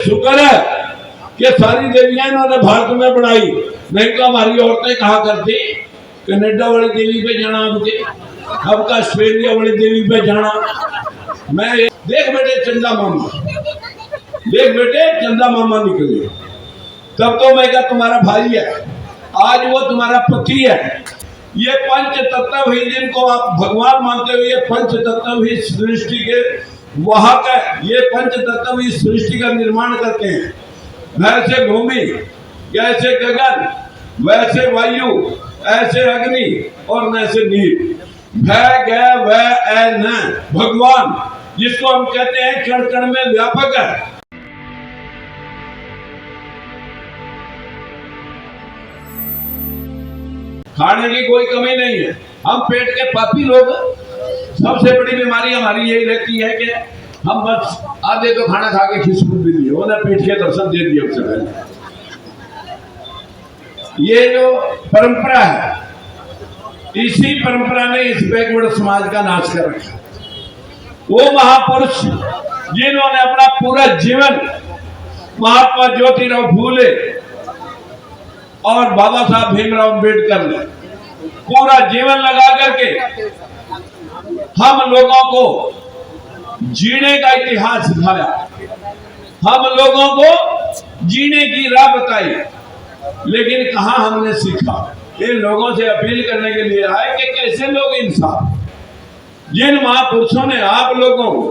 शुक्र है कि सारी देवियां इन्होंने भारत में बढ़ाई, नहीं तो हमारी औरतें कहा करती कनाडा वाली देवी पे जाना, अब का ऑस्ट्रेलिया वाली देवी पे जाना। मैं देख बेटे चंदा मामा, देख बेटे चंदा मामा निकले, तब तो मैं क्या तुम्हारा भाई है, आज वो तुम्हारा पति है। ये पंच तत्व ही जिनको आप भगवान मानते हो, ये पंच तत्व ही सृष्टि के वाहक है, ये पंच तत्व ही सृष्टि का निर्माण करते हैं। वैसे भूमि, जैसे गगन, वैसे वायु, ऐसे अग्नि और वैसे नीर। भय गय वह ऐ न भगवान, जिसको हम कहते हैं कण कण में व्यापक है। खाने की कोई कमी नहीं है, हम पेट के पापी लोग। सबसे बड़ी बीमारी हमारी यही रहती है कि हम बस आधे तो खाना खा के खिसक भी लिए, वो ना पेट के दर्शन दे दिए उससे पहले। ये जो परंपरा है, इसी परंपरा ने इस बैकवर्ड समाज का नाश कर रखा। वो महापुरुष जिन्होंने अपना पूरा जीवन महात्मा ज्योतिराव फूले और बाबा साहब भीमराव अम्बेडकर ने पूरा जीवन लगा करके हम लोगों को जीने का इतिहास सिखाया, हम लोगों को जीने की राह बताई, लेकिन कहां हमने सीखा। इन लोगों से अपील करने के लिए आए कि कैसे लोग इंसान, जिन महापुरुषों ने आप लोगों को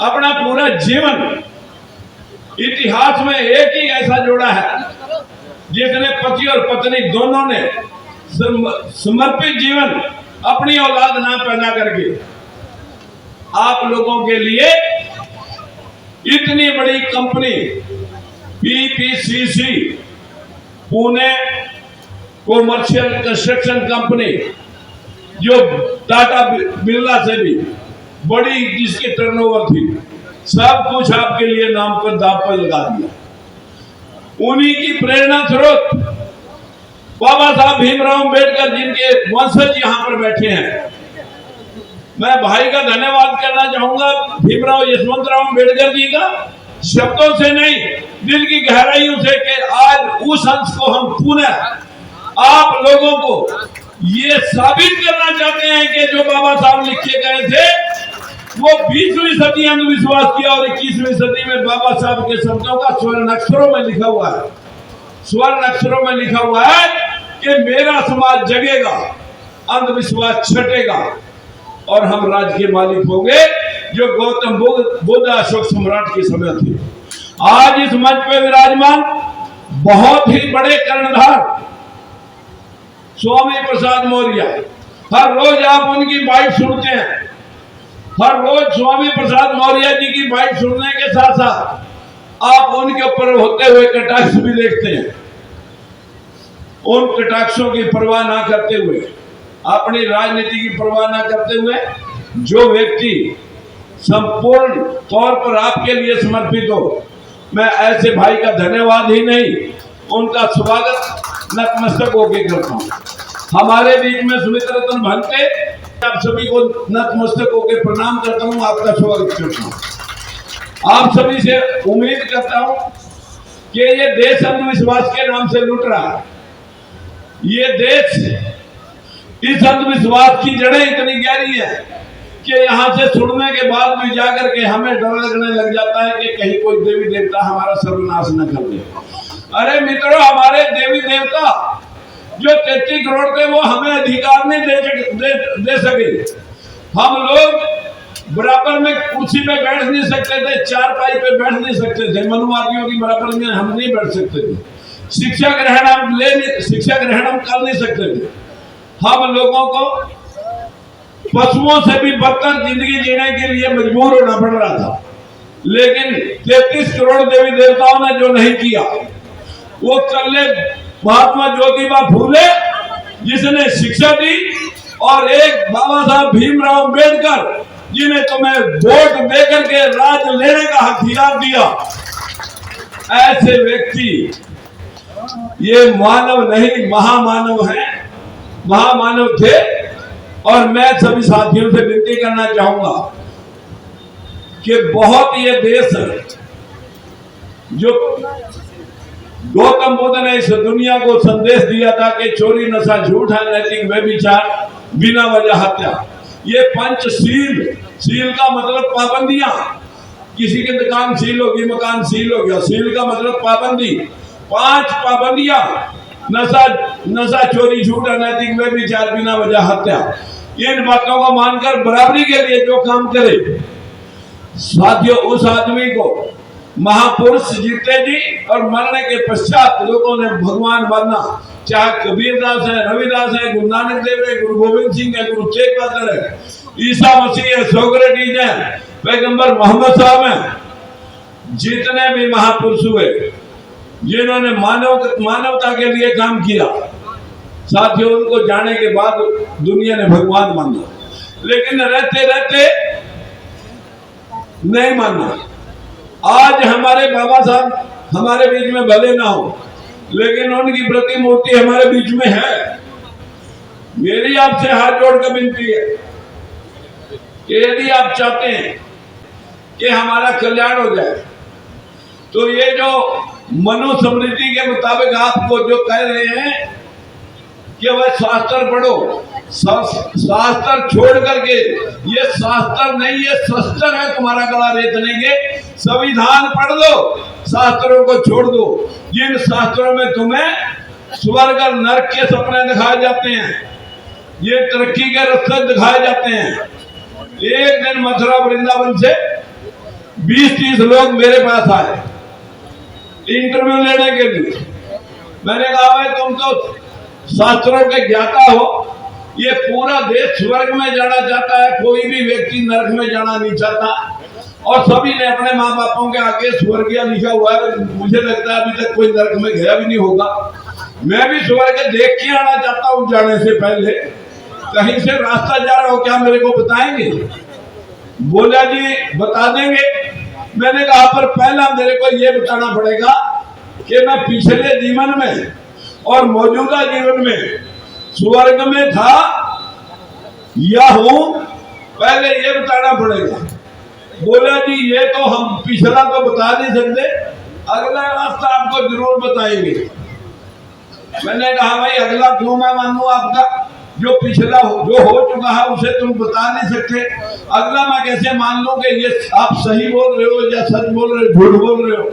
अपना पूरा जीवन इतिहास में एक ही ऐसा जोड़ा है जिसने पति और पत्नी दोनों ने समर्पित जीवन अपनी औलाद ना पैदा करके आप लोगों के लिए इतनी बड़ी company PPCC, Pune commercial construction company, जो टाटा बिरला से भी बड़ी जिसकी टर्नओवर थी, सब कुछ आपके लिए नाम पर दांव पर लगा दिया। उन्हीं की प्रेरणा स्रोत बाबा साहब भीमराव अम्बेडकर, जिनके वंशज यहाँ पर बैठे हैं। मैं भाई का धन्यवाद करना चाहूंगा भीमराव यशवंतराव अम्बेडकर जी का, शब्दों से नहीं दिल की गहराइयों से, कि आज उस अंश को हम पुनः आप लोगों को ये साबित करना चाहते हैं कि जो बाबा साहब लिखे गए थे वो 20वीं सदी अंधविश्वास किया और 21वीं सदी में बाबा साहब के शब्दों का स्वर्ण अक्षरों में लिखा हुआ है, स्वर्ण अक्षरों में लिखा हुआ है कि मेरा समाज जगेगा, अंधविश्वास छटेगा और हम राज्य के मालिक होंगे, जो गौतम बुद्ध अशोक सम्राट के समय थे। आज इस मंच पे विराजमान बहुत ही बड़े कर्णधार स्वामी प्रसाद मौर्य, हर रोज आप उनकी बाइट सुनते हैं, हर रोज स्वामी प्रसाद मौर्य जी की बाइट सुनने के साथ साथ आप उनके ऊपर होते हुए कटाक्ष भी देखते हैं। उन कटाक्षों की परवाह ना करते हुए, अपनी राजनीति की परवाह ना करते हुए, जो व्यक्ति संपूर्ण तौर पर आपके लिए समर्पित हो, मैं ऐसे भाई का धन्यवाद ही नहीं उनका स्वागत नतमस्तक होकर करता हूँ। हमारे बीच में सुमित्र रतन भंते, आप सभी को नतमस्तक होकर प्रणाम करता हूँ, आपका स्वागत करता हूँ। आप सभी से उम्मीद करता हूँ कि ये देश अंधविश्वास के नाम से लूट रहा है। ये देश, इस अंधविश्वास की जड़ें इतनी गहरी है कि यहाँ से छुड़ने के बाद भी जाकर के हमें डर लगने लग जाता है कि कहीं कोई देवी देवता हमारा सर्वनाश न कर दे। अरे मित्रों, हमारे देवी देवता जो 33 करोड़ थे वो हमें अधिकार नहीं दे सके। हम लोग बराबर में कुर्सी पे बैठ नहीं सकते थे, चारपाई पे बैठ नहीं सकते थे, मनुवादियों की बराबर में हम नहीं बैठ सकते थे, शिक्षा ग्रहण हम कर नहीं सकते थे। हम लोगों को पशुओं से भी बदतर जिंदगी जीने के लिए मजबूर होना पड़ रहा था, लेकिन 33 करोड़ देवी देवताओं ने जो नहीं किया, वो कल्ले महात्मा ज्योतिबा फूले जिसने शिक्षा दी, और एक बाबा साहब भीमराव अम्बेडकर जिन्हें तुम्हें वोट देकर के राज लेने का हथियार दिया। ऐसे व्यक्ति ये मानव नहीं महामानव है, महामानव थे। और मैं सभी साथियों से विनती करना चाहूंगा कि बहुत ये देश जो गौतम बुद्ध ने इस दुनिया को संदेश दिया था कि चोरी, नशा, झूठ, अनैतिक व्यभिचार, बिना वजह हत्या, ये पंचशील, शील का मतलब पाबंदियां। किसी की दुकान सील होगी, मकान सील हो गया, सील का मतलब पाबंदी। 5 पाबंदियां, नशा, चोरी, झूठ, अनैतिक व्यभिचार, बिना वजह हत्या। इन बातों को मानकर बराबरी के लिए जो काम करे, साथियों, उस आदमी को महापुरुष जीते जी और मरने के पश्चात लोगों ने भगवान माना। चाहे कबीरदास है, रविदास है, गुरु नानक देव है, गुरु गोविंद सिंह है, गुरु तेग बहादुर है, ईसा मसीह है, सोक्रेटिस है, पैगंबर मोहम्मद साहब हैं, जितने भी महापुरुष हुए जिन्होंने मानवता के लिए काम किया, साथियों, उनको जाने के बाद दुनिया ने भगवान माना। लेकिन रहते रहते नहीं माना। आज हमारे बाबा साहब हमारे बीच में भले ना हो, लेकिन उनकी प्रतिमूर्ति हमारे बीच में है। मेरी आपसे हाथ जोड़कर विनती है कि यदि आप चाहते हैं कि हमारा कल्याण हो जाए, तो ये जो मनुस्मृति के मुताबिक आपको जो कह रहे हैं कि वह शास्त्र पढ़ो, शास्त्र छोड़ करके, ये शास्त्र नहीं, ये शस्त्र है तुम्हारा गला रेतने के। संविधान पढ़ लो, शास्त्रों को छोड़ दो। जिन शास्त्रों में तुम्हें स्वर्ग और नरक के सपने दिखाए जाते हैं, ये तरक्की के रास्ते दिखाए जाते हैं। एक दिन मथुरा वृंदावन से 20-30 लोग मेरे पास आए इंटरव्यू लेने के लिए। मैंने कहा, भाई तुम तो शास्त्रों के ज्ञाता हो, ये पूरा देश स्वर्ग में जाना चाहता है, कोई भी व्यक्ति नरक में जाना नहीं चाहता, और सभी ने अपने माँ बापों के आगे स्वर्गीय लिखा हुआ है। मुझे लगता है अभी तक कोई नरक में गया भी नहीं होगा। मैं भी स्वर्ग देख के आना चाहता हूँ, जाने से पहले कहीं से रास्ता जा रहा हो, क्या मेरे को बताएंगे? बोला जी बता देंगे। मैंने कहा, पर पहला मेरे को ये बताना पड़ेगा कि मैं पिछले जीवन में और मौजूदा जीवन में स्वर्ग में था या हूं, पहले ये बताना पड़ेगा। बोला जी ये तो हम पिछला तो बता नहीं सकते, अगला रास्ता आपको जरूर बताएंगे। मैंने कहा, भाई अगला क्यों मैं मानूं आपका? जो पिछला जो हो चुका है उसे तुम बता नहीं सकते, अगला मैं कैसे मान लूं कि ये आप सही बोल रहे हो या सच बोल रहे हो, झूठ बोल रहे हो?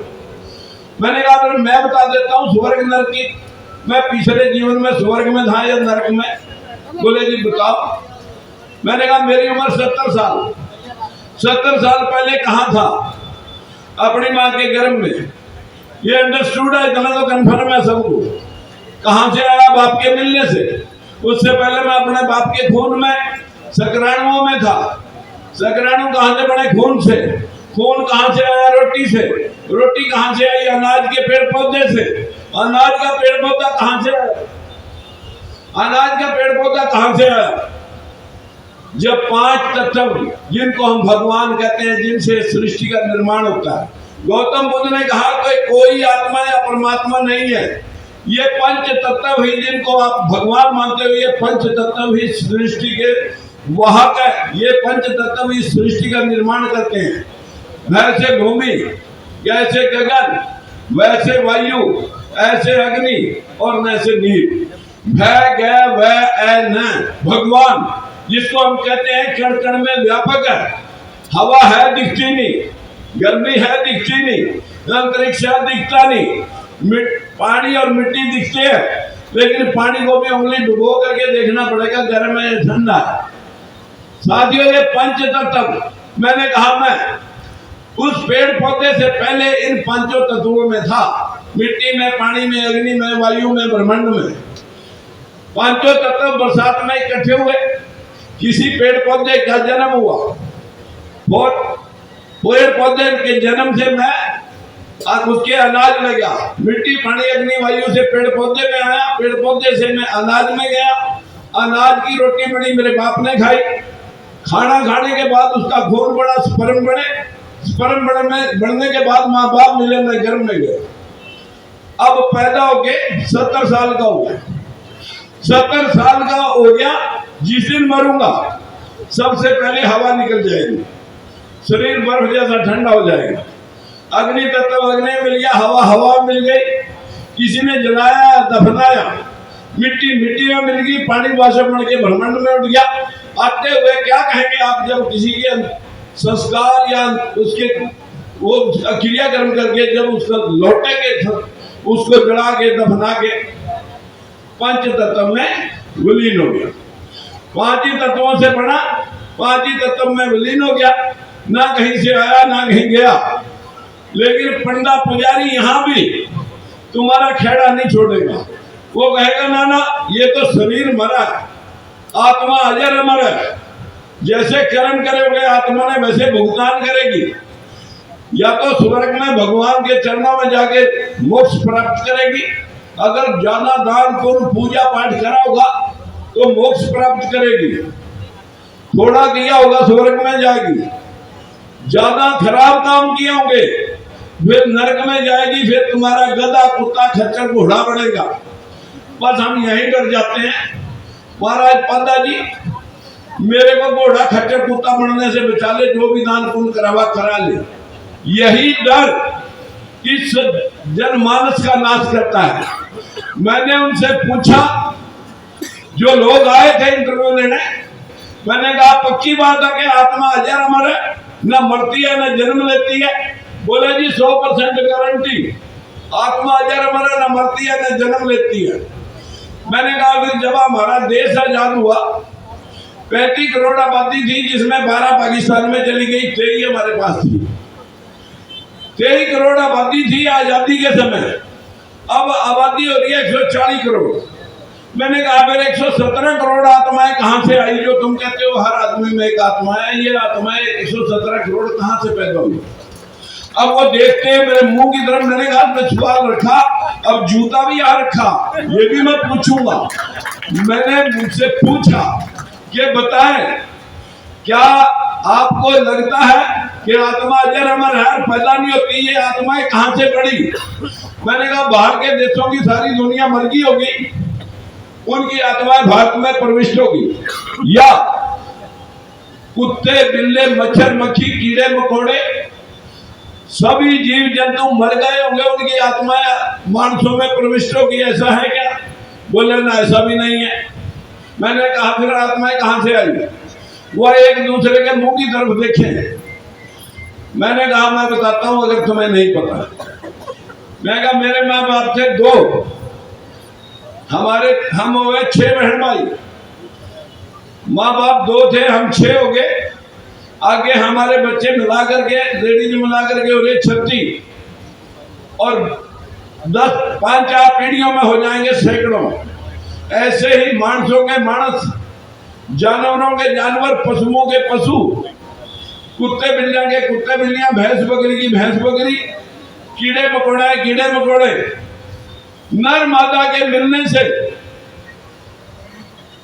मैंने कहा, फिर मैं बता देता हूँ स्वर्ग नरक की, मैं पिछले जीवन में स्वर्ग में था या नरक में। बोले जी बताओ। मैंने कहा, मेरी उम्र 70 साल, 70 साल पहले कहाँ था? अपनी माँ के गर्भ में। ये अंडरस्टूड है, इतना तो कन्फर्म है सबको। कहाँ से आया? बाप के मिलने से। उससे पहले मैं अपने बाप के खून में, शुक्राणुओं में था। शुक्राणु कहाँ से बने? खून से। खून कहाँ से आया? रोटी से। रोटी कहाँ से आई? अनाज के पेड़ पौधे से। अनाज का पेड़ पौधा कहाँ से आया? अनाज का पेड़ पौधा कहाँ से आया? जब 5 तत्व जिनको हम भगवान कहते हैं, जिनसे सृष्टि का निर्माण होता है। गौतम बुद्ध ने कहा कि कोई आत्मा या परमात्मा नहीं है, ये 5 तत्व ही जिनको आप भगवान मानते हो, ये 5 तत्व ही सृष्टि के वाहक है। ये 5 तत्व ही सृष्टि का निर्माण करते हैं। वैसे भूमि, जैसे गगन, वैसे वायु, ऐसे अग्नि और वैसे नीर। भय गय वह ऐ न, भगवान जिसको हम कहते हैं कण कण में व्यापक है। हवा है दिखती नहीं, गर्मी है दिखती नहीं, अंतरिक्ष है दिखता नहीं, पानी और मिट्टी दिखते हैं, लेकिन पानी को भी उंगली डुबो करके देखना पड़ेगा गर्म है ठंडा है। साथियों, ये 5 तत्व, मैंने कहा मैं उस पेड़ पौधे से पहले इन 5 तत्वों में था। मिट्टी में, पानी में, अग्नि में, वायु में, ब्रह्मांड में। 5 तत्व बरसात में इकट्ठे हुए। किसी पेड़ पौधे का जन्म हुआ, और पेड़ पौधे के जन्म से मैं उसके अनाज में गया। मिट्टी, पानी, अग्नि, वायु से पेड़ पौधे में आया, पेड़ पौधे से मैं अनाज में गया। अनाज की रोटी बनी, मेरे बाप ने खाई। खाना खाने के बाद उसका खून बड़ा, स्पर्म बने, स्पर्म बढ़ने के बाद माँ बाप मिले, मैं गर्भ में गया। अब पैदा होके 70 साल का हो गया। 70 साल का हो गया, जिस दिन मरूंगा सबसे पहले हवा निकल जाएगी, शरीर बर्फ जैसा ठंडा हो जाएगा। अग्नि तत्व अग्नि मिल गया, हवा हवा मिल गई, किसी ने जलाया दफनाया, मिट्टी मिट्टी में मिल गई, पानी वाष्प बन के ब्रह्मांड में उठ गया। आते हुए क्या कहेंगे आप जब किसी के संस्कार या उसके वो क्रियाक्रम करके जब उसको लौटेंगे, उसको जला के दफना के पंच तत्व में विलीन हो गया। पांच ही तत्वों से बना, पांच ही तत्व में विलीन हो गया, ना कहीं से आया ना कहीं गया। लेकिन पंडा पुजारी यहाँ भी तुम्हारा खेड़ा नहीं छोड़ेगा। वो कहेगा ना ना ये तो शरीर मरा है, आत्मा अजर अमर है। जैसे कर्म करोगे आत्मा ने वैसे भुगतान करेगी। या तो स्वर्ग में भगवान के चरणों में जाके मोक्ष प्राप्त करेगी, अगर ज्यादा दान पुण्य पूजा पाठ करा होगा तो मोक्ष प्राप्त करेगी, थोड़ा किया होगा स्वर्ग में जाएगी, ज्यादा खराब काम किए होंगे फिर नरक में जाएगी, फिर तुम्हारा गधा कुत्ता खच्चर घोड़ा बढ़ेगा। बस हम यहीं डर जाते हैं। महाराज पादा जी मेरे को घोड़ा खच्चर कुत्ता बनने से बचा ले, जो भी दान पुण्य करावा करा ले। यही डर इस जनमानस का नाश करता है। मैंने उनसे पूछा, जो लोग आए थे इंटरव्यू लेने, मैंने कहा पक्की बात है कि आत्मा अजर अमर है, न मरती है न जन्म लेती है? बोले जी 100% गारंटी, आत्मा अजर अमर है, न मरती है न जन्म लेती है। मैंने कहा फिर जब हमारा देश आजाद हुआ 35 करोड़ आबादी थी, जिसमें 12 पाकिस्तान में चली गई, 23 हमारे पास थी। 23 करोड़ आबादी थी आजादी के समय, अब आबादी हो रही है 140 करोड़। मैंने कहा फिर 117 करोड़ आत्माएं कहां से आई? जो तुम कहते हो हर आदमी में एक आत्मा है, ये आत्माएं 117 करोड़ कहां से पैदा हुई? अब वो देखते हैं मेरे मुंह की तरफ। मैंने कहा मैं सवाल रखा, अब जूता भी आ रखा, ये भी मैं पूछूंगा। मैंने मुझसे पूछा कि बताएं क्या आपको लगता है कि आत्मा अजर अमर है, पैदा नहीं होती, ये आत्माएं कहां से पड़ी? मैंने कहा बाहर के देशों की सारी दुनिया मर गई होगी, उनकी आत्माएं भारत में प्रविष्ट होगी, या कुत्ते बिल्ले मच्छर मक्खी कीड़े मकोड़े सभी जीव जंतु मर गए होंगे, उनकी आत्माएं मानसों में प्रविष्ट होगी, ऐसा है क्या? बोले ना ऐसा भी नहीं है। मैंने कहा फिर आत्माएं कहां से आई? वो एक दूसरे के मुंह की तरफ देखें। मैंने कहा मैं बताता हूं अगर तुम्हें नहीं पता। मैं कहा मेरे माँ बाप थे 2, हम हो गए 6 बहन भाई। माँ बाप 2 थे, हम 6 हो गए। आगे हमारे बच्चे मिला करके लेडीज मिला करके हो गए 36, और 5-4 पीढ़ियों में हो जाएंगे सैकड़ों। ऐसे ही मानसों के मानस, जानवरों के जानवर, पशुओं के पशु, कुत्ते बिल्लियां के कुत्ते बिल्लियां, भैंस बकरी की भैंस बकरी, कीड़े मकोड़े कीड़े मकोड़े। नर मादा के मिलने से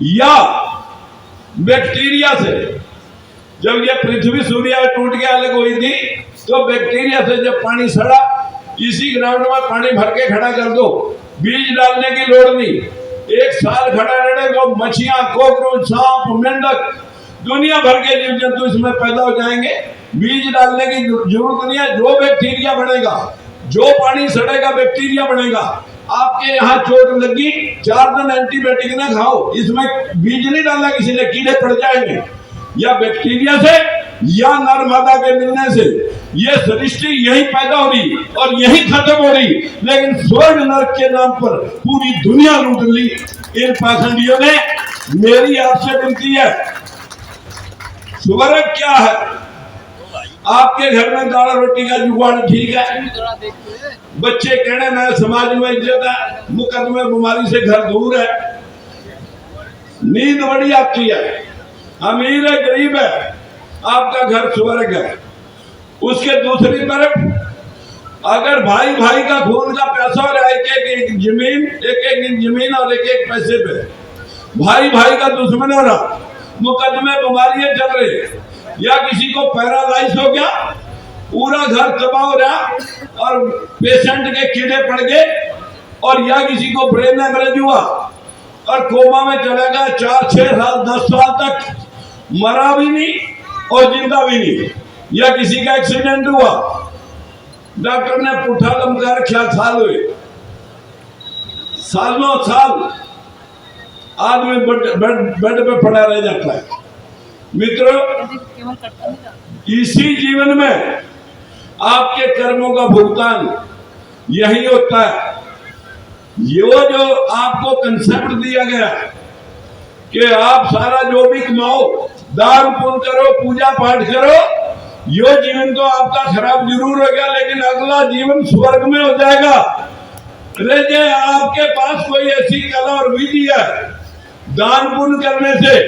या बैक्टीरिया से, जब ये पृथ्वी सूर्य टूट के अलग हुई थी तो बैक्टीरिया से जब पानी सड़ा, इसी ग्राउंड में पानी भर के खड़ा कर दो, बीज डालने की लोड़ नहीं, 1 साल खड़ा रहे तो मछलियां, कॉकरोच, सांप, मेंढक, दुनिया भर के जीव जंतु इसमें पैदा हो जाएंगे। बीज डालने की जरूरत नहीं है। जो बैक्टीरिया बनेगा, जो पानी सड़ेगा बैक्टीरिया बनेगा। आपके यहाँ चोट लगी, 4 दिन एंटीबायोटिक ना खाओ, इसमें बीज नहीं डालना किसी ने, कीड़े पड़ जाएंगे, या बैक्टीरिया से या नर मादा के मिलने से। ये सृष्टि यही पैदा हो रही और यही खत्म हो रही, लेकिन स्वर्ग नरक के नाम पर पूरी दुनिया लूट ली इन पाखंडियों ने। मेरी आपसे विनती है, स्वर्ग क्या है? आपके घर में दाल रोटी का जुगाड़ ठीक है, बच्चे कहने में समाज में इज्जत है, मुकदमे बीमारी से घर दूर है, नींद बड़ी आती है, अमीर है गरीब है, आपका घर स्वर्ग है। उसके दूसरी तरफ अगर भाई भाई का खून का पैसा हो रहा है, एक एक जमीन और एक पैसे पे भाई भाई का दुश्मन हो रहा, मुकदमे बीमारियां चल रही, या किसी को पैरालाइज हो गया, पूरा घर तबाह हो रहा और पेशेंट के कीड़े पड़ गए, और या किसी को ब्रेन हेमरेज हुआ और कोमा में चला गया 4-6 साल 10 साल तक, मरा भी नहीं और जिंदा भी नहीं, या किसी का एक्सीडेंट हुआ, डॉक्टर ने पुठा लमका रखा, साल हुए, सालों साल आदमी बेड पे पड़ा रह जाता है। मित्रों, इसी जीवन में आपके कर्मों का भुगतान यही होता है। ये जो आपको कंसेप्ट दिया गया कि आप सारा जो भी कमाओ, दान पुण्य करो, पूजा पाठ करो, यो जीवन तो आपका खराब जरूर हो गया, लेकिन अगला जीवन स्वर्ग में हो जाएगा। लेकिन आपके पास कोई ऐसी कला और विधि है दान पुण्य करने से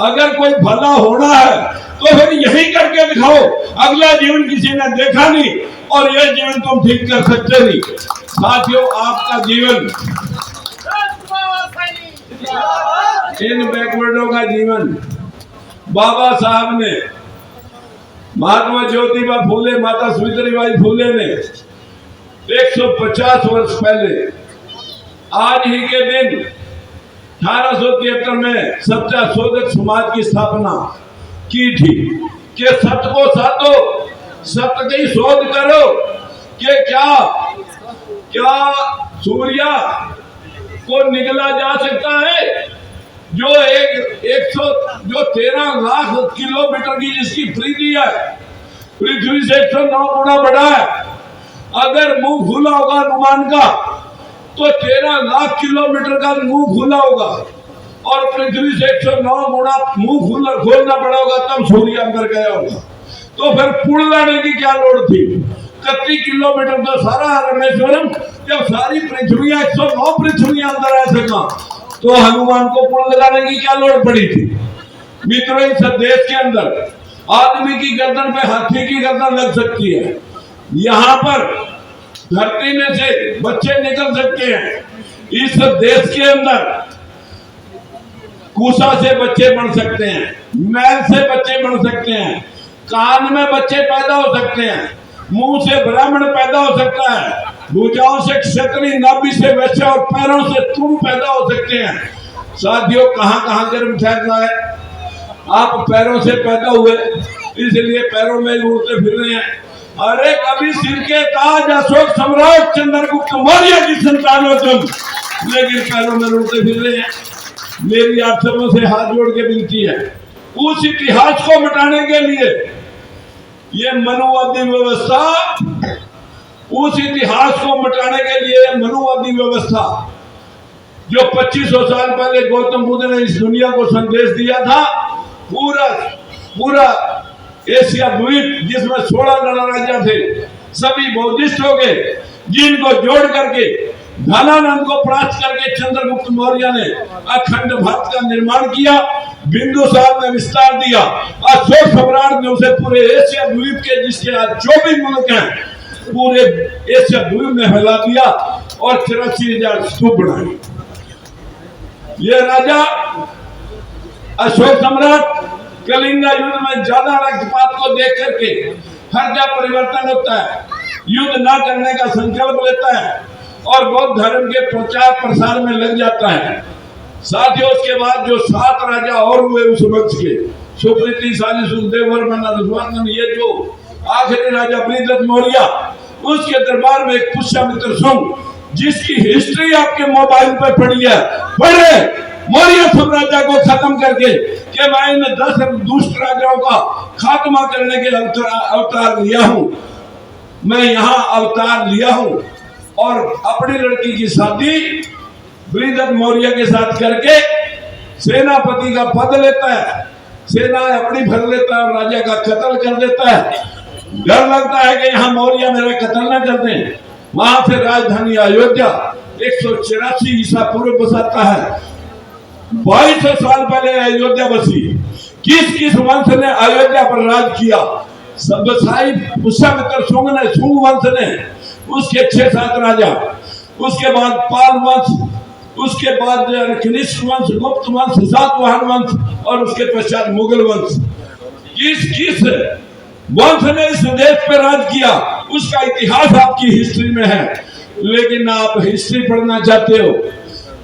अगर कोई भला होना है तो फिर यही करके दिखाओ। अगला जीवन किसी ने देखा नहीं और यह जीवन तुम ठीक कर सकते नहीं। साथियों, आपका जीवन, इन बैकवर्डों का जीवन बाबा साहब ने, महात्मा ज्योतिबा फूले, माता सावित्रीबाई फूले ने 150 वर्ष पहले आज ही के दिन 1873 में सत्यशोधक समाज की स्थापना की थी कि सत्य को साधो, सत्य की शोध करो कि क्या क्या सूर्य को निगला जा सकता है, जो 13 लाख किलोमीटर की जिसकी पृथ्वी है, पृथ्वी से 109 गुना बड़ा है। अगर मुंह खुला होगा हनुमान का तो 13 लाख किलोमीटर का मुंह खुला होगा, और पृथ्वी से 109 गुना मुंह खोलना पड़ा होगा, तब सूर्य अंदर गया होगा। तो फिर पुल लाने की क्या लोड़ थी? 31 किलोमीटर तो सारा रामेश्वरम, जब सारी पृथ्वी 109 पृथ्वी अंदर आ सका तो हनुमान को पुल लगाने की क्या लोड़ पड़ी थी? मित्रों, इस देश के अंदर आदमी की गर्दन पे हाथी की गर्दन लग सकती है। यहाँ पर धरती में से बच्चे निकल सकते हैं। इस देश के अंदर कुशा से बच्चे बन सकते हैं, मैल से बच्चे बन सकते हैं, कान में बच्चे पैदा हो सकते हैं, मुंह से ब्राह्मण पैदा हो सकता है, भुजाओं से क्षत्रिय, नाभि से वैश्य और पैरों से तुम पैदा हो सकते हैं। साथियों, कहां कहां जन्म ठहरना है? आप पैरों से पैदा हुए, इसलिए पैरों में उड़ते फिर रहे हैं। अरे कभी सिर के ताज अशोक सम्राट चंद्रगुप्त मौर्य की संतान हो तुम, लेकिन पैरों में उड़ते फिर रहे हैं। मेरी आप सबों से हाथ जोड़ के विनती है, उस इतिहास को मिटाने के लिए ये मनुवादी व्यवस्था, उस इतिहास को मिटाने के लिए मनुवादी व्यवस्था जो 2500 साल पहले गौतम बुद्ध ने इस दुनिया को संदेश दिया था, पूरा एशिया द्वीप जिसमें 16 गणराज्य थे, सभी बौद्धिस्ट हो गए, जिनको जोड़ करके धनानंद को परास्त करके चंद्रगुप्त मौर्य ने अखंड भारत का निर्माण किया, बिंदुसार ने विस्तार दिया, अशोक सम्राट ने उसे पूरे एशिया द्वीप के, जिसके आज 24 मुल्क हैं, पूरे एशिया द्वीप में फैला दिया और 83,000 स्तूप बनाए। ये राजा अशोक सम्राट कलिंगा युद्ध में ज्यादा रक्तपात को देख करके हर जगह परिवर्तन होता है, युद्ध ना करने का संकल्प लेता है और बौद्ध धर्म के प्रचार प्रसार में लग जाता है। साथियों, उसके बाद जो 7 राजा और हुए उस वंश के, सुप्रीति, शाली, सुखदेव वर्मन, रघुवर्मन, ये जो आखिरी राजा बृहद्रथ मौर्य, उसके दरबार में एक पुष्यमित्र शुंग, जिसकी हिस्ट्री आपके मोबाइल पर पड़ी है, पढ़े, मौर्य साम्राज्य को खत्म करके कि मैं इन 10 दुष्ट राजाओं का खात्मा करने के अवतार लिया हूं, मैं यहां अवतार लिया हूं, और अपनी लड़की की शादी बृहद्रथ मौर्य के साथ करके सेनापति का पद लेता है, सेना अपनी भर लेता है और राजा का कत्ल कर देता है। डर लगता है कि यहाँ मौर्य मेरा कत्ल न कर दें। वहां से राजधानी अयोध्या 184 ईसा पूर्व बसाता है। 2200 साल पहले अयोध्या बसी। किस वंश ने अयोध्या पर राज किया? सब्बसाई पुष्यमित्र शुंग ने, शुंग वंश ने, उसके 6-7 राजा, उसके बाद पाल वंश, उसके बाद कनिष्क वंश, गुप्त वंश, सातवाहन वंश और उसके पश्चात मुगल वंश। किस वंश ने इस देश पर राज किया, उसका इतिहास आपकी हिस्ट्री में है, लेकिन ना आप हिस्ट्री पढ़ना चाहते हो,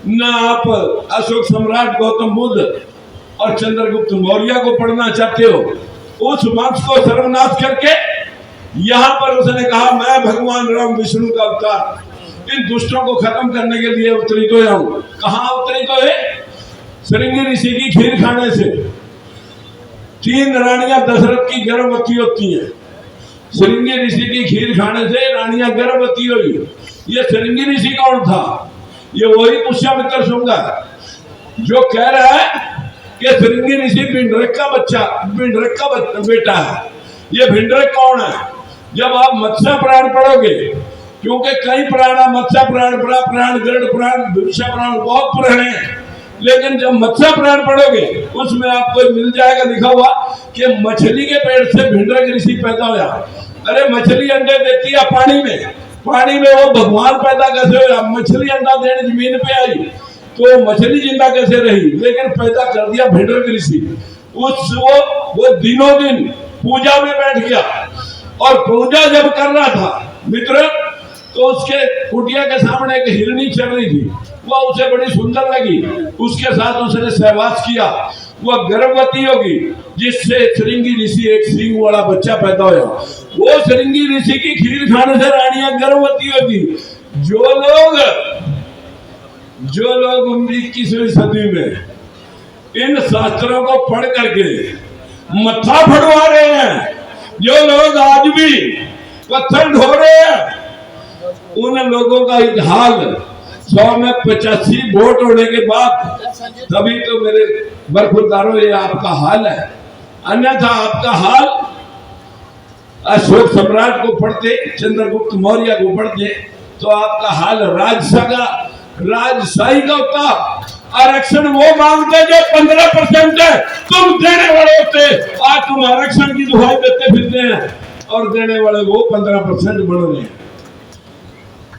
ना आप अशोक सम्राट गौतम बुद्ध और चंद्रगुप्त मौर्य को पढ़ना चाहते हो। उस वंश को सर्वनाश करके यहाँ पर उसने कहा मैं भगवान राम विष्णु का अवतार, इन दुष्टों को खत्म करने के लिए अवतरित हो जाऊं। कहाँ अवतरित हो? श्रृंगी ऋषि की खीर खाने से 3 रानियां दशरथ की गर्भवती होती हैं। श्रृंगी ऋषि की खीर खाने से रानियां गर्भवती हुई। ये श्रृंगी ऋषि कौन था? ये वही पुष्यमित्र शुंग जो कह रहा है कि श्रृंगी ऋषि भिंडरक का बेटा है। ये भिंडरक कौन है? जब आप मत्स्य पुराण पढ़ोगे, क्योंकि कई पुराण, मत्स्य पुराण, बड़ा पुराण, गरुड़ पुराण, विभीषण पुराण बहुत पुराने हैं, लेकिन जब मत्स्य पुराण पढ़ोगे उसमें आपको मिल जाएगा लिखा हुआ कि मछली के पेट से भिंडरक ऋषि पैदा हुआ। अरे मछली अंडे देती है पानी में वो भगवान पैदा कैसे हुआ? मछली अंडा देने जमीन पे आई तो मछली जिंदा कैसे रही? लेकिन पैदा कर दिया भिंडरक ऋषि। वो दिनों दिन पूजा में बैठ गया, और पूजा जब कर रहा था मित्र, तो उसके कुटिया के सामने एक हिरनी चल रही थी। वह उसे बड़ी सुंदर लगी, उसके साथ उसने सहवास किया। वह गर्भवती होगी, जिससे श्रृंगी ऋषि एक सिंह वाला बच्चा पैदा हुआ। वो श्रृंगी ऋषि की खीर खाने से रानियां गर्भवती होगी। जो लोग 21वीं सदी में इन शास्त्रों को पढ़ करके मत्था फड़वा रहे हैं, जो लोग आज भी पत्थर ढो रहे हैं, उन लोगों का हाल 100 में 85 वोट होने के बाद तभी तो मेरे बरखुरदारों ये आपका हाल है। अन्यथा आपका हाल अशोक सम्राट को पढ़ते, चंद्रगुप्त मौर्य को पढ़ते, तो आपका हाल राजशाही का होता। आरक्षण वो मांगते जो 15% है, तुम देने वाले होते। आज तुम आरक्षण की दुहाई देते फिरते हैं और देने वाले वो 15% बन रहे हैं।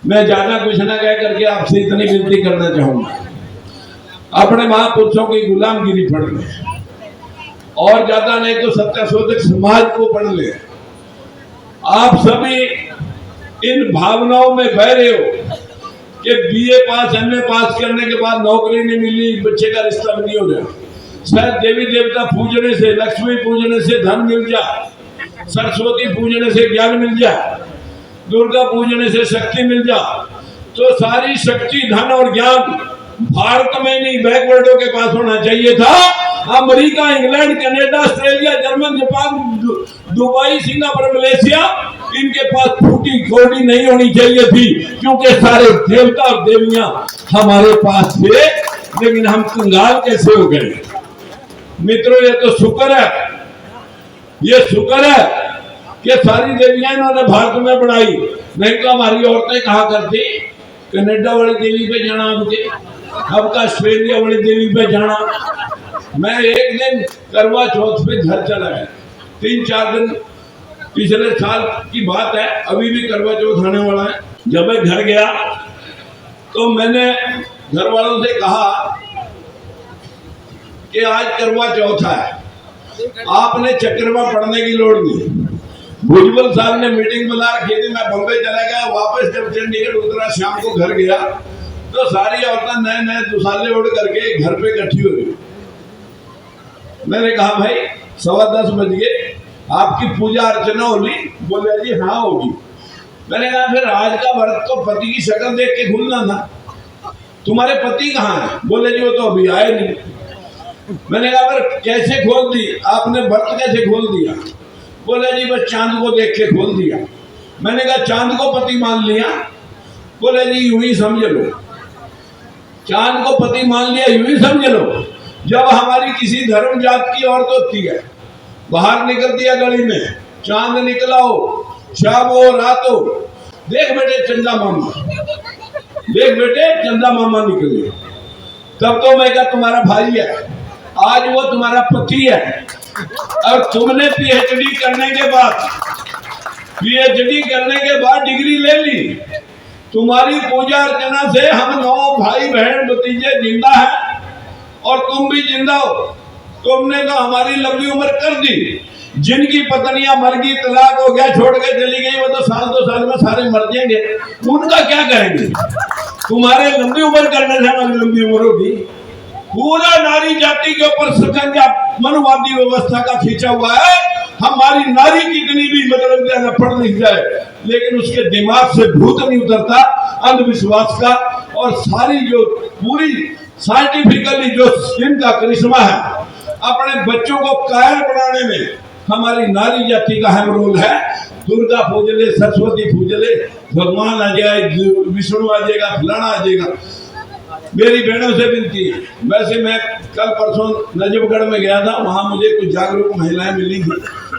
मैं ज्यादा कुछ ना कह करके आपसे इतनी विनती करना चाहूंगा, अपने महापुरुषों की गुलामगिरी पढ़ ले, और ज्यादा नहीं तो सत्याशोधक समाज को पढ़ ले। आप सभी इन भावनाओं में बह रहे हो कि बीए पास, एमए पास करने के बाद नौकरी नहीं मिली, बच्चे का रिश्ता नहीं हो गया। शायद देवी देवता पूजने से, लक्ष्मी पूजने से धन मिल जाए, सरस्वती पूजने से ज्ञान मिल जाए, दुर्गा पूजने से शक्ति मिल जाए, तो सारी शक्ति, धन और ज्ञान भारत में नहीं बैकवर्डों के पास होना चाहिए था। America, England, Canada, Australia, German, Japan, Dubai, Singapore, Malaysia, इनके पास फूटी कौड़ी नहीं होनी चाहिए थी, क्योंकि सारे देवता और देवियां हमारे पास थे। लेकिन हम कंगाल कैसे हो गए? मित्रों, ये तो शुक्र है कि सारी देवियां इन्होंने भारत में बढ़ाई। नहीं तो हमारी औरतें कहा करती कनाडा वाली देवी पे जाना, अब का ऑस्ट्रेलिया वाली देवी पे जाना। मैं एक दिन करवा चौथ पे घर चला गया, 3-4 दिन पिछले साल की बात है, अभी भी करवा चौथ आने वाला है। जब मैं घर गया तो मैंने घर वालों से कहा कि आज करवा चौथ है, आपने चक्रवा पढ़ने की लोड़ नहीं। भुजबल साहब ने मीटिंग बुला रखी थी, मैं बम्बई चला गया। वापस जब चंडीगढ़ उतरा, शाम को घर गया तो सारी औरतें नए दुसाले उड़ करके घर पे इकट्ठी हो गई। मैंने कहा भाई 10:15 बज गए, आपकी पूजा अर्चना होगी? बोले जी हाँ होगी। मैंने कहा फिर आज का व्रत तो पति की शक्ल देख के खुलना था, तुम्हारे पति कहाँ है? बोले जी वो तो अभी आए नहीं। मैंने कहा फिर कैसे खोल दी आपने, व्रत कैसे खोल दिया? बोले जी बस चांद को देख के खोल दिया। मैंने कहा चांद को पति मान लिया? बोले जी यूं ही समझ लो, चांद को पति मान लिया यूं ही समझ लो। जब हमारी किसी धर्म जात की औरत होती है, बाहर निकल दिया गली में, चांद निकला हो, शाम हो, रात हो, देख बेटे चंदा मामा निकले, तब तो मैं क्या तुम्हारा भाई है, आज वो तुम्हारा पति है। और तुमने पीएचडी करने के बाद डिग्री ले ली, तुम्हारी पूजा अर्चना से हम 9 भाई बहन भतीजे जिंदा हैं और तुम भी जिंदा हो। तुमने तो हमारी लंबी उम्र कर दी। जिनकी पत्नियां मर गई, तलाक हो गया, छोड़ के चली गई, वो तो साल 2 साल में सारे मर जाएंगे, उनका क्या कहेंगे? तुम्हारे लंबी उम्र करने से हमारी लंबी उम्र होगी। पूरा नारी जाति के ऊपर शिकंजा मनुवादी व्यवस्था का खींचा हुआ है। हमारी नारी कितनी भी मतलब ज्यादा पढ़ लिख जाए, लेकिन उसके दिमाग से भूत नहीं उतरता अंधविश्वास का। और सारी जो पूरी साइंटिफिकली जो इनका करिश्मा है, अपने बच्चों को कायर बनाने में हमारी नारी जाति का अहम रोल है। दुर्गा पूज ले, सरस्वती पूज ले, भगवान आ जाए, विष्णु आ जाएगा, फलाना आ जाएगा। मेरी बहनों से विनती है, वैसे मैं कल परसों नजफगढ़ में गया था, वहां मुझे कुछ जागरूक महिलाएं मिली थी,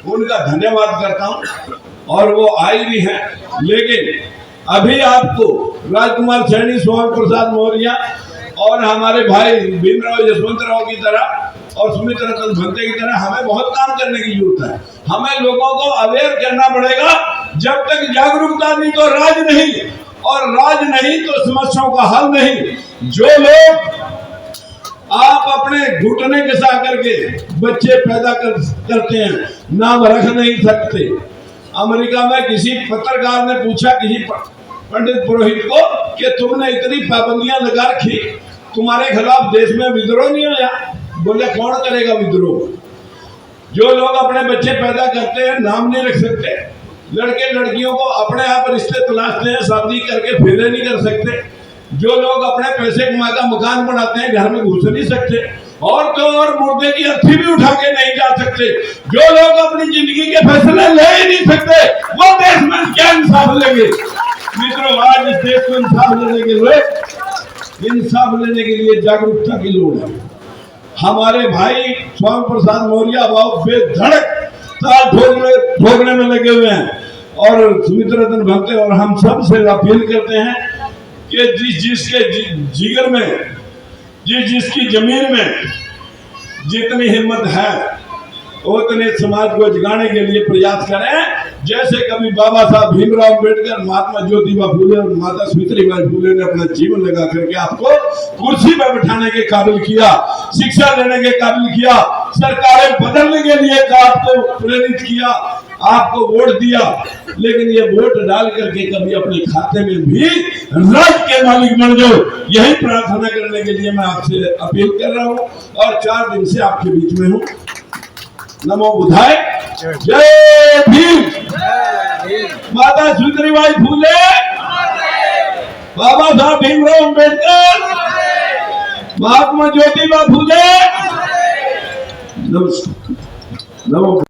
उनका धन्यवाद करता हूं और वो आई भी हैं। लेकिन अभी आपको राजकुमार सैनी, स्वामी प्रसाद मौर्य और हमारे भाई भीमराव यशवंतराव की तरह और सुमित रतन भंते की तरह हमें बहुत काम करने की जरूरत है। हमें लोगों को अवेयर करना पड़ेगा। जब तक जागरूकता नहीं तो राज नहीं, और राज नहीं तो समस्याओं का हल नहीं। जो लोग आप अपने घुटने के साथ करके बच्चे पैदा करते हैं, नाम रख नहीं सकते। अमेरिका में किसी पत्रकार ने पूछा किसी पंडित पुरोहित को कि तुमने इतनी पाबंदियां लगा रखी, तुम्हारे खिलाफ देश में विद्रोह नहीं होया? बोले कौन करेगा विद्रोह? जो लोग अपने बच्चे पैदा करते हैं, नाम नहीं रख सकते, लड़के लड़कियों को अपने आप रिश्ते तलाशते हैं, शादी करके फेरे नहीं कर सकते, जो लोग अपने पैसे कमा का मकान बनाते हैं, घर में घुस नहीं सकते, और तो और मुर्दे की अर्थी भी उठा के नहीं जा सकते, जो लोग अपनी जिंदगी के फैसले ले ही नहीं सकते, वो देश में क्या इंसाफ लेंगे? मित्रों, आज इस देश को इंसाफ लेने के लिए जागरूकता की लोड़ है। हमारे भाई स्वामी प्रसाद मौर्य बहुत बेधड़क ताल ठोकने में लगे हुए हैं, और सुमित रतन भंते और हम सब से अपील करते हैं कि जिसके जिगर में, जिसकी जमीन में जितनी हिम्मत है, उतने समाज को जगाने के लिए प्रयास करें। जैसे कभी बाबा साहब भीमराव अम्बेडकर, महात्मा ज्योतिबा फूले और माता सावित्रीबाई फूले ने अपना जीवन लगा करके आपको कुर्सी पर बैठाने के काबिल किया, शिक्षा देने के काबिल किया, सरकारें बदलने के लिए आपको प्रेरित किया, आपको वोट दिया। लेकिन ये वोट डाल करके कभी अपने खाते में भी राज के मालिक बन जाओ, यही प्रार्थना करने के लिए मैं आपसे अपील कर रहा हूँ, और 4 दिन से आपके बीच में हूँ। नमो बुद्धाय, जय भीम। माता सावित्रीबाई फूले, बाबा साहब भीमराव अम्बेडकर, महात्मा ज्योतिबा फूले। नमस्कार। नमो